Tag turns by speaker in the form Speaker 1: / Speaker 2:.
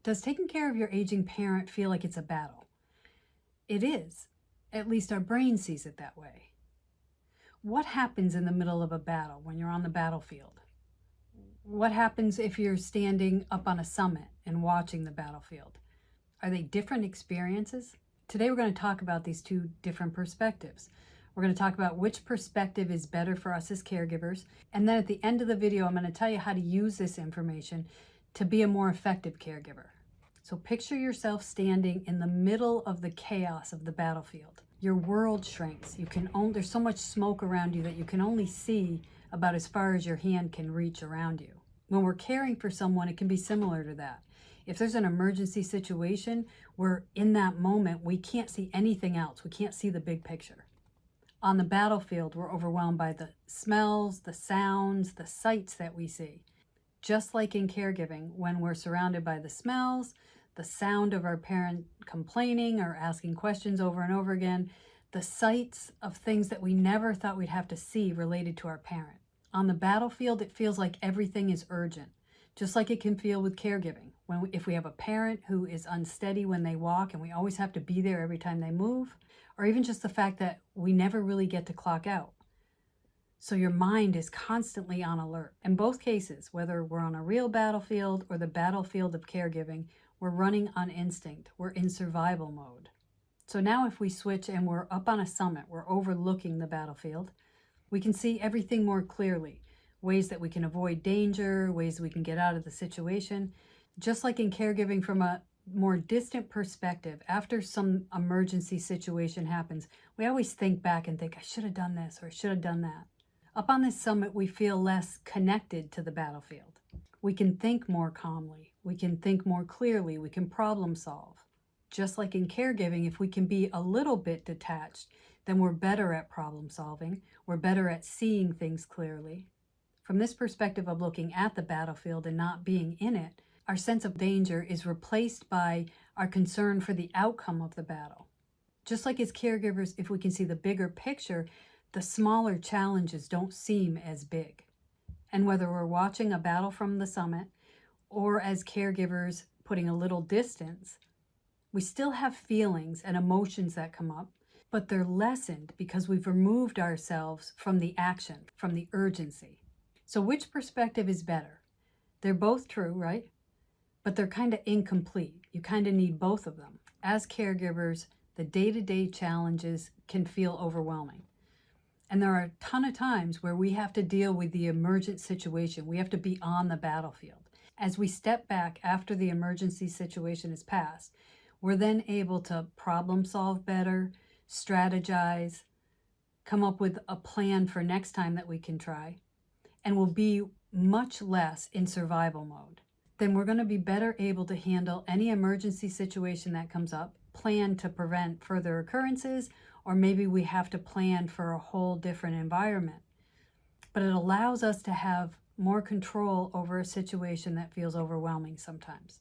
Speaker 1: Does taking care of your aging parent feel like it's a battle? It is. At least our brain sees it that way. What happens in the middle of a battle when you're on the battlefield? What happens if you're standing up on a summit and watching the battlefield? Are they different experiences? Today we're going to talk about these two different perspectives. We're going to talk about which perspective is better for us as caregivers, and then at the end of the video I'm going to tell you how to use this information to be a more effective caregiver. So picture yourself standing in the middle of the chaos of the battlefield. Your world shrinks. There's so much smoke around you that you can only see about as far as your hand can reach around you. When we're caring for someone, it can be similar to that. If there's an emergency situation where in that moment we can't see anything else, we can't see the big picture. On the battlefield, we're overwhelmed by the smells, the sounds, the sights that we see. Just like in caregiving, when we're surrounded by the smells, the sound of our parent complaining or asking questions over and over again, the sights of things that we never thought we'd have to see related to our parent. On the battlefield, it feels like everything is urgent, just like it can feel with caregiving. If we have a parent who is unsteady when they walk and we always have to be there every time they move, or even just the fact that we never really get to clock out. So your mind is constantly on alert. In both cases, whether we're on a real battlefield or the battlefield of caregiving, we're running on instinct. We're in survival mode. So now if we switch and we're up on a summit, we're overlooking the battlefield, we can see everything more clearly. Ways that we can avoid danger, ways we can get out of the situation. Just like in caregiving from a more distant perspective, after some emergency situation happens, we always think back and think, I should have done this or I should have done that. Up on this summit, we feel less connected to the battlefield. We can think more calmly. We can think more clearly. We can problem solve. Just like in caregiving, if we can be a little bit detached, then we're better at problem solving. We're better at seeing things clearly. From this perspective of looking at the battlefield and not being in it, our sense of danger is replaced by our concern for the outcome of the battle. Just like as caregivers, if we can see the bigger picture, the smaller challenges don't seem as big. And whether we're watching a battle from the summit or as caregivers putting a little distance, we still have feelings and emotions that come up, but they're lessened because we've removed ourselves from the action, from the urgency. So which perspective is better? They're both true, right? But they're kind of incomplete. You kind of need both of them. As caregivers, the day-to-day challenges can feel overwhelming. And there are a ton of times where we have to deal with the emergent situation. We have to be on the battlefield. As we step back after the emergency situation is passed, we're then able to problem solve better, strategize, come up with a plan for next time that we can try, and we'll be much less in survival mode. Then we're going to be better able to handle any emergency situation that comes up, plan to prevent further occurrences, or maybe we have to plan for a whole different environment. But it allows us to have more control over a situation that feels overwhelming sometimes.